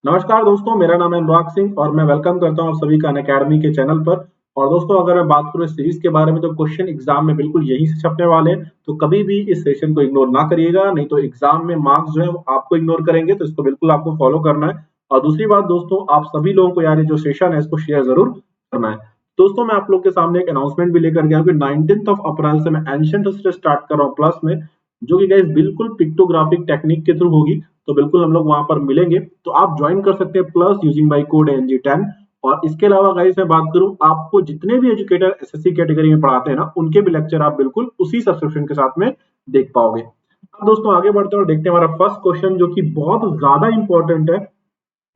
नमस्कार दोस्तों, मेरा नाम है अनुराग सिंह और मैं वेलकम करता हूं आप सभी का अनअकैडमी के चैनल पर। और दोस्तों, अगर मैं बात करूं इस सीरीज के बारे में तो क्वेश्चन एग्जाम में बिल्कुल यहीं से छपने वाले हैं, तो कभी भी इस सेशन को इग्नोर ना करिएगा, नहीं तो एग्जाम में मार्क्स जो है वो आपको इग्नोर करेंगे, तो इसको बिल्कुल आपको फॉलो करना है। और दूसरी बात दोस्तों, आप सभी लोगों को यार ये जो सेशन है इसको शेयर जरूर करना है। दोस्तों, मैं आप लोग के सामने एक अनाउंसमेंट भी लेकर गया हूँ कि 19 अप्रैल से मैं एंशिएंट हिस्ट्री स्टार्ट कर रहा हूँ प्लस में, जो कि गाइस बिल्कुल पिक्टोग्राफिक टेक्निक के थ्रू होगी। तो बिल्कुल हम लोग वहां पर मिलेंगे, तो आप ज्वाइन कर सकते हैं plus using by code NG10। और इसके अलावा गाइस मैं बात करूं, आपको जितने भी एजुकेटर SSC कैटेगरी में पढ़ाते हैं ना, उनके भी लेक्चर आप बिल्कुल उसी सब्सक्रिप्शन के साथ में देख पाओगे। अब दोस्तों आगे बढ़ते हैं और देखते हैं हमारा फर्स्ट क्वेश्चन, जो कि बहुत ज्यादा इंपॉर्टेंट है।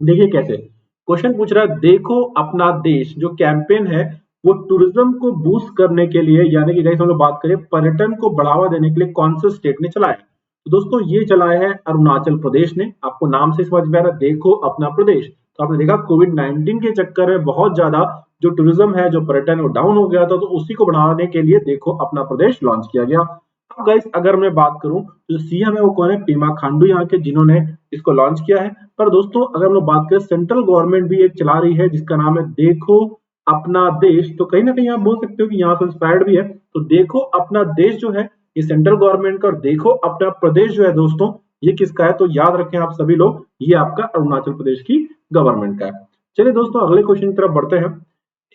देखिए कैसे क्वेश्चन पूछ रहा है, देखो अपना देश जो कैंपेन है वो टूरिज्म को बूस्ट करने के लिए, यानी कि गाइस हम लोग बात करें पर्यटन को बढ़ावा देने के लिए कौन से स्टेट ने चलाया है। तो दोस्तों ये चलाया है अरुणाचल प्रदेश ने। आपको नाम से समझ में आ रहा है, देखो अपना प्रदेश। तो आपने देखा कोविड-19 के चक्कर में बहुत ज्यादा जो टूरिज्म है, जो पर्यटन वो डाउन हो गया था, तो उसी को बढ़ाने के लिए देखो अपना प्रदेश लॉन्च किया गया। अब गाइस अगर मैं बात करूं तो सीएम है वो कौन है, पेमा खांडू यहाँ के, जिन्होंने इसको लॉन्च किया है। पर दोस्तों अगर हम लोग बात करें, सेंट्रल गवर्नमेंट भी एक चला रही है जिसका नाम है देखो अपना देश। तो कहीं ना कहीं आप बोल सकते हो कि यहाँ से इंस्पायर्ड भी है। तो देखो अपना देश जो है ये सेंट्रल गवर्नमेंट का, और देखो अपना प्रदेश जो है दोस्तों ये किसका है, तो याद रखें आप सभी लोग, ये आपका अरुणाचल प्रदेश की गवर्नमेंट का है। चलिए दोस्तों अगले क्वेश्चन की तरफ बढ़ते हैं।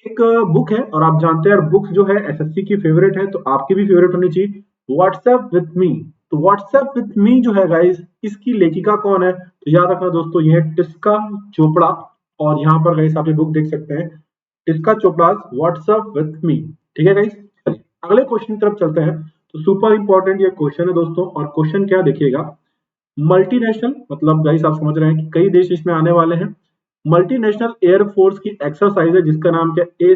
एक बुक है और आप जानते हैं बुक्स जो है SSC की फेवरेट है, तो आपकी भी फेवरेट होनी चाहिए, व्हाट्सएप विथ मी। तो व्हाट्सएप विथ मी जो है गाइस, इसकी लेखिका कौन है, तो याद रखना दोस्तों ये है टिस्का चोपड़ा। और यहाँ पर गाइस आप ये बुक देख सकते हैं, Tisca Chopra WhatsApp with me. ठीक है गाइस, चलिए अगले क्वेश्चन की तरफ चलते हैं। तो सुपर इंपॉर्टेंट ये क्वेश्चन है दोस्तों, और क्वेश्चन क्या देखिएगा, मल्टीनेशनल मतलब गाइस आप समझ रहे हैं कि कई देश इसमें आने वाले हैं। मल्टीनेशनल एयरफोर्स की एक्सरसाइज है जिसका नाम क्या है,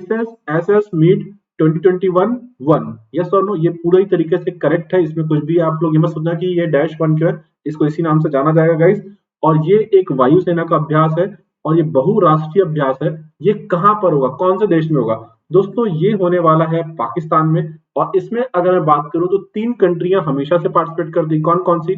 एस एस मीट 2021 1। यस और नो, ये पूरी तरीके से करेक्ट है, इसमें कुछ भी आप लोग ये मत सोचना कि ये डैश वन क्यों है, इसको इसी नाम से जाना जाएगा गाइस। और ये एक वायुसेना का अभ्यास है और ये बहुराष्ट्रीय अभ्यास है। ये कहां पर होगा, कौन से देश में होगा, दोस्तों ये होने वाला है पाकिस्तान में। और इसमें अगर मैं बात करूं तो 3 कंट्रियां हमेशा से पार्टिसिपेट करती, कौन कौन सी।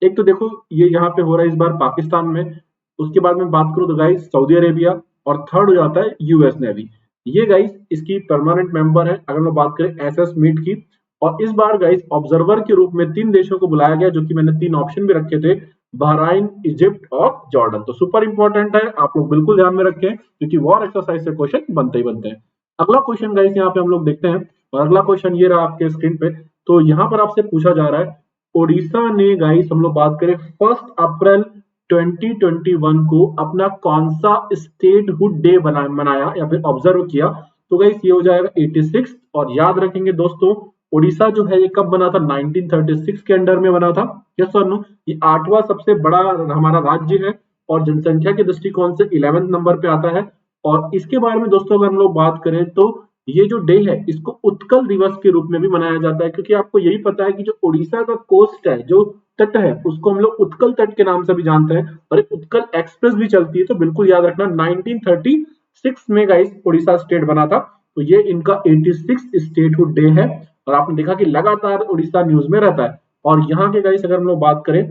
एक तो देखो ये यहाँ पे हो रहा है इस बार पाकिस्तान में, उसके बाद में बात करूं तो गाइस सऊदी अरेबिया, और थर्ड हो जाता है यूएस नेवी। ये गाइस इसकी परमानेंट मेंबर है अगर मैं बात करें एसएस मीट की। और इस बार गाइस ऑब्जर्वर के रूप में 3 देशों को बुलाया गया, जो कि मैंने 3 ऑप्शन भी रखे थे, बहराइन, इजिप्ट और जॉर्डन। तो सुपर इंपॉर्टेंट है, आप लोग बिल्कुल ध्यान में रखें, क्योंकि वॉर एक्सरसाइज से क्वेश्चन बनते ही बनते हैं। अगला क्वेश्चन गाइस यहाँ पे हम लोग देखते हैं, और अगला क्वेश्चन ये रहा आपके स्क्रीन पे। तो यहाँ पर आपसे पूछा जा रहा है, ओडिशा ने गाइस हम लोग बात करें 1 अप्रैल 2021 को अपना कौन सा स्टेटहुड डे मनाया या फिर ऑब्जर्व किया। तो गाइस ये हो जाएगा 86। और याद रखेंगे दोस्तों, ओडिशा जो है ये कब बना था, 1936 के अंडर में बना था। यस और नो, ये 8वां सबसे बड़ा हमारा राज्य है और जनसंख्या के दृष्टिकोण से 11वें नंबर पे आता है। और इसके बारे में दोस्तों अगर हम लोग बात करें तो ये जो डे है इसको उत्कल दिवस के रूप में भी मनाया जाता है, क्योंकि आपको यही पता है कि जो उड़ीसा का कोस्ट है, जो तट है, उसको हम लोग उत्कल तट के नाम से भी जानते हैं, और एक उत्कल एक्सप्रेस भी चलती है। तो बिल्कुल याद रखना 1936 में गाइस उड़ीसा स्टेट बना था। तो ये इनका 86 स्टेटहुड डे है। और आपने देखा कि लगातार उड़ीसा न्यूज में रहता है। और यहाँ के गाइस अगर हम लोग बात करें,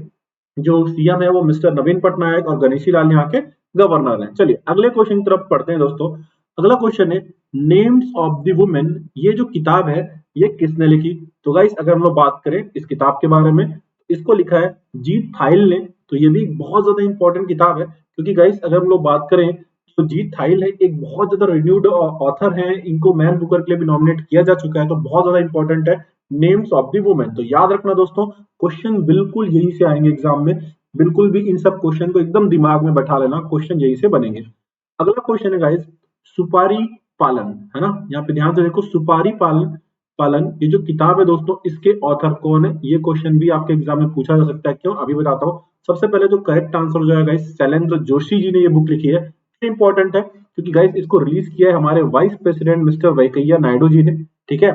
जो सीएम है वो मिस्टर नवीन पटनायक और गणेशी लाल यहाँ के गवर्नर हैं। चलिए अगले क्वेश्चन की तरफ पढ़ते हैं दोस्तों। अगला क्वेश्चन है, नेम्स ऑफ द वुमेन। ये जो किताब है ये किसने लिखी। तो गाइस अगर हम लोग बात करें इस किताब के बारे में, इसको लिखा है जीत थाइल ने। तो ये भी बहुत ज्यादा इंपॉर्टेंट किताब है, क्योंकि गाइस अगर हम लोग बात करें तो जीत थाइल है एक बहुत ज्यादा रिन्यूड ऑथर है, इनको मैन बुकर के लिए भी नॉमिनेट किया जा चुका है। तो बहुत ज्यादा इंपॉर्टेंट है नेम्स ऑफ द वुमेन। तो याद रखना दोस्तों, क्वेश्चन बिल्कुल यही से आएंगे एग्जाम में, बिल्कुल भी इन सब क्वेश्चन को एकदम दिमाग में बैठा लेना, क्वेश्चन यही से बनेंगे। अगला क्वेश्चन है गाइस, सुपारी पालन, है ना, यहाँ पे ध्यान से देखो, सुपारी पालन पालन ये जो किताब है दोस्तों, इसके ऑथर कौन है, ये क्वेश्चन भी आपके एग्जाम में पूछा जा सकता है। क्यों, अभी बताता हूँ। सबसे पहले जो करेक्ट आंसर हो जाएगा गाइस, शैलेंद्र जोशी जी ने ये बुक लिखी है। इंपॉर्टेंट है क्योंकि गाइस इसको रिलीज किया है हमारे vice president mister Venkaiah Naidu ji ने। ठीक है,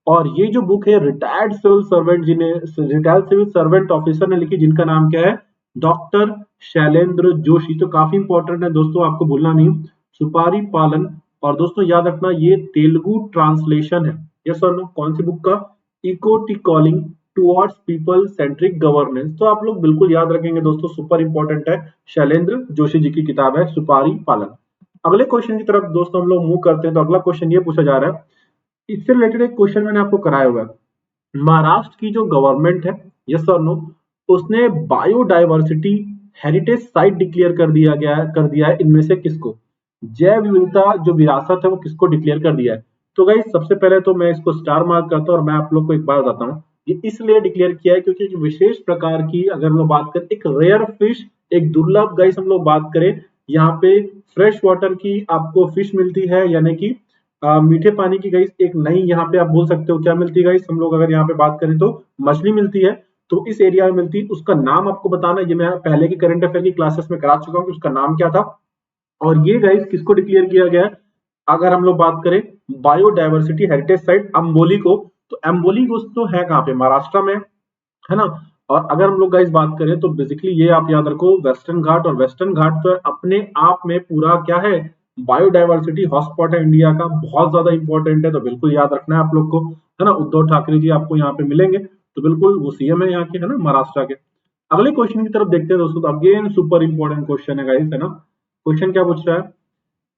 और ये जो बुक है रिटायर्ड सिविल सर्वेंट जी ने, रिटायर्ड सिविल सर्वेंट ऑफिसर ने लिखी, जिनका नाम क्या है, डॉक्टर शैलेंद्र जोशी। तो काफी इंपॉर्टेंट है दोस्तों, आपको भूलना नहीं, सुपारी पालन। और दोस्तों याद रखना ये तेलुगु ट्रांसलेशन है। यस और नो, कौन सी बुक का, इको टी calling towards people centric governance. तो आप लोग बिल्कुल याद रखेंगे दोस्तों, सुपर इंपॉर्टेंट है, शैलेंद्र जोशी जी की किताब है सुपारी पालन। अगले क्वेश्चन की तरफ दोस्तों हम लोग मूव करते हैं। तो अगला क्वेश्चन ये पूछा जा रहा है, इससे रिलेटेड एक क्वेश्चन मैंने आपको कराया हुआ है। महाराष्ट्र की जो गवर्नमेंट है, यस और नो, उसने बायोडायवर्सिटी हेरिटेज साइट डिक्लेयर कर दिया है इनमें से किसको? जैव विविधता जो विरासत है वो किसको डिक्लेयर कर दिया है? तो गाइस सबसे पहले तो मैं इसको स्टार मार्क करता हूँ और मैं आप लोग को एक बात बताता हूँ, ये इसलिए डिक्लेयर किया है क्योंकि एक विशेष प्रकार की, अगर हम लोग बात करें, एक रेयर फिश, एक दुर्लभ, गाइस हम लोग बात करें यहाँ पे फ्रेश वाटर की आपको फिश मिलती है, यानी कि मीठे पानी की गाइस एक नई, यहाँ पे आप बोल सकते हो क्या मिलती है गाइस, हम लोग अगर यहाँ पे बात करें तो मछली मिलती है। तो इस एरिया में मिलती है, उसका नाम आपको बताना, ये मैं पहले की करंट अफेयर की क्लासेस में करा चुका हूँ कि उसका नाम क्या था। और ये गाइस किसको डिक्लेयर किया गया है? अगर हम लोग बात करें बायोडायवर्सिटी हेरिटेज साइट अम्बोली को, तो अम्बोली दोस्तों है कहाँ पे? महाराष्ट्र में, है ना। और अगर हम लोग गाइस बात करें तो बेसिकली ये आप याद रखो, वेस्टर्न घाट, और वेस्टर्न घाट तो अपने आप में पूरा क्या है, बायोडायवर्सिटी हॉटस्पॉट है इंडिया का, बहुत ज्यादा इंपॉर्टेंट है, तो बिल्कुल याद रखना है आप लोग को, है ना। उद्धव ठाकरे जी आपको यहाँ पे मिलेंगे, तो बिल्कुल वो सीएम है यहाँ के, है ना, महाराष्ट्र के। अगले क्वेश्चन की तरफ देखते हैं दोस्तों, तो अगेन सुपर इंपॉर्टेंट क्वेश्चन है गाइस, है ना। क्वेश्चन क्या पूछ रहा है,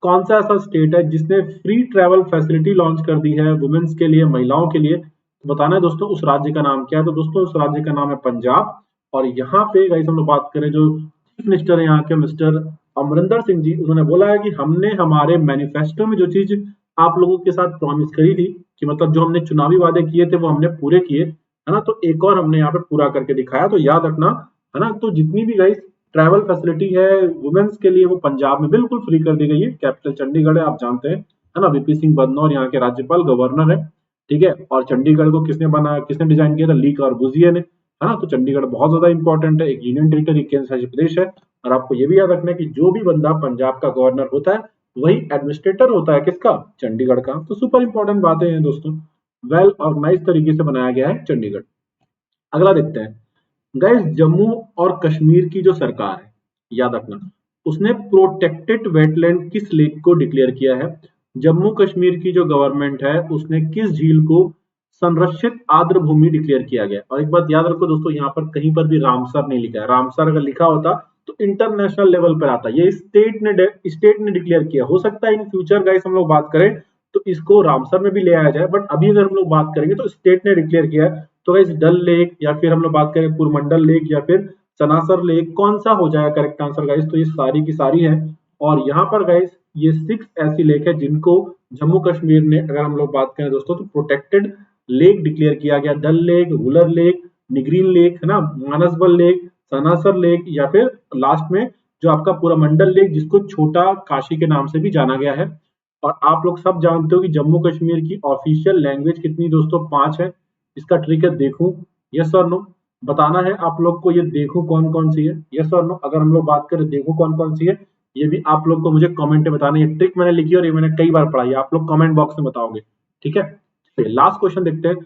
कौन सा ऐसा स्टेट है जिसने फ्री ट्रैवल फैसिलिटी लॉन्च कर दी है वुमेन्स के लिए, महिलाओं के लिए? तो बताना है दोस्तों उस राज्य का नाम क्या है। तो दोस्तों उस राज्य का नाम है पंजाब। और यहाँ पे गाइस हम लोग बात करें, जो चीफ मिनिस्टर है यहाँ के मिस्टर अमरिंदर सिंह जी, उन्होंने बोला है कि हमने हमारे मैनिफेस्टो में जो चीज आप लोगों के साथ प्रॉमिस करी थी, कि मतलब जो हमने चुनावी वादे किए थे वो हमने पूरे किए, है ना, तो एक और हमने यहाँ पे पूरा करके दिखाया। तो याद रखना, है ना। तो जितनी भी गाइस ट्रैवल फैसिलिटी है वुमेन्स के लिए वो पंजाब में बिल्कुल फ्री कर दी गई है। कैपिटल चंडीगढ़ है, आप जानते हैं, है ना। वीपी सिंह बदनौर यहाँ के राज्यपाल गवर्नर है, ठीक है। और चंडीगढ़ को किसने बनाया, किसने डिजाइन किया था? ली कॉर्बुजिए ने, है ना। तो चंडीगढ़ बहुत ज्यादा इंपॉर्टेंट है, एक यूनियन टेरिटरी, केंद्र शासित प्रदेश है। और आपको ये भी याद रखना है कि जो भी बंदा पंजाब का गवर्नर होता है वही एडमिनिस्ट्रेटर होता है किसका? चंडीगढ़ का। तो सुपर इंपॉर्टेंट बातें हैं दोस्तों, वेल ऑर्गेनाइज तरीके से बनाया गया है चंडीगढ़। अगला देखते हैं गाइस, जम्मू और कश्मीर की जो सरकार है, याद रखना, उसने प्रोटेक्टेड वेटलैंड किस लेक को डिक्लेयर किया है? जम्मू कश्मीर की जो गवर्नमेंट है उसने किस झील को संरक्षित आर्द्र भूमि डिक्लेयर किया गया? और एक बात याद रखो दोस्तों, यहाँ पर कहीं पर भी रामसर नहीं लिखा है। रामसर अगर लिखा होता तो इंटरनेशनल लेवल पर आता, ये स्टेट ने डिक्लेयर किया। हो सकता है इन फ्यूचर गाइस हम लोग बात करें तो इसको रामसर में भी ले आया जाए, बट अभी अगर हम लोग बात करेंगे तो स्टेट ने डिक्लेयर किया है। तो गाइस डल लेक, या फिर हम लोग बात करें पुरमंडल लेक, या फिर सनासर लेक, कौन सा हो जाएगा करेक्ट आंसर गाइस? तो ये सारी की सारी है। और यहाँ पर गाइस ये 6 ऐसी लेक है जिनको जम्मू कश्मीर ने, अगर हम लोग बात करें दोस्तों, तो प्रोटेक्टेड लेक डिक्लेयर किया गया। डल लेक, वुलर लेक, निगरीन लेक, है ना, मानसबल लेक, सनासर लेक, या फिर लास्ट में जो आपका पुरमंडल लेक, जिसको छोटा काशी के नाम से भी जाना गया है। और आप लोग सब जानते हो कि जम्मू कश्मीर की ऑफिशियल लैंग्वेज कितनी दोस्तों? 5 है। इसका ट्रिक है देखूं, यस और नो, बताना है आप लोग को, ये देखूं कौन कौन सी है, यस और नो। अगर हम लोग बात करें देखूं कौन कौन सी है, ये भी आप लोग को मुझे कमेंट में बताना है। ये ट्रिक मैंने लिखी और ये मैंने कई बार पढ़ाई है, आप लोग कमेंट बॉक्स में बताओगे, ठीक है। लास्ट क्वेश्चन देखते हैं,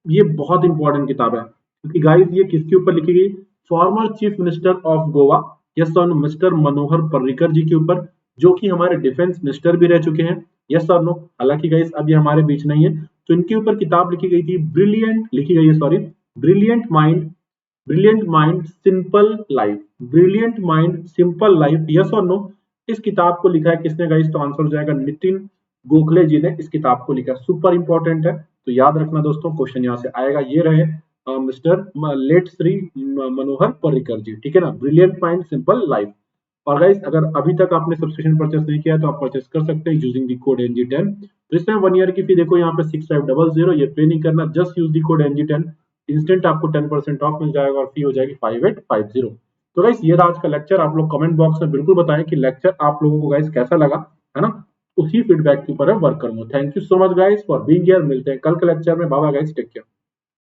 ये बहुत इंपॉर्टेंट किताब है क्योंकि गाइस ये किसके ऊपर लिखी गई? Former chief minister of Goa, yes और नो, मिस्टर मनोहर पर्रिकर जी के ऊपर, जो कि हमारे डिफेंस मिनिस्टर भी रह चुके हैं, यस और नो। हालांकि गाइस अब ये हमारे बीच नहीं है। तो इनके ऊपर किताब लिखी गई थी, लिखी गई है, sorry, brilliant mind, simple life, brilliant mind simple life, yes और नो। इस किताब को लिखा है किसने गाइस? तो आंसर हो जाएगा नितिन गोखले जी ने इस किताब को लिखा। सुपर इंपॉर्टेंट है, तो याद रखना दोस्तों, क्वेश्चन यहाँ से आएगा। ये रहे मिस्टर लेट श्री मनोहर पर्रिकर जी, ठीक है ना, ब्रिलियंट माइंड सिंपल लाइफ। और गाइस अगर अभी तक आपने सब्सक्रिप्शन परचेस नहीं किया तो आप परचेस कर सकते हैं यूजिंग द कोड NG10। तो इसमें 1 ईयर की फी देखो यहाँ पे 6500, ये पे नहीं करना, just use the code NG10, instant आपको 10% ऑफ मिल जाएगा और फी हो जाएगी 5850। तो गाइस ये आज का लेक्चर, आप लोग कमेंट बॉक्स में बिल्कुल बताएं कि लेक्चर आप लोगों को गाइस कैसा लगा, है ना। उसी फीडबैक के ऊपर है वर्क करूंगा। Thank you so much guys for being here, मिलते हैं कल के लेक्चर में। Bye bye guys, take care.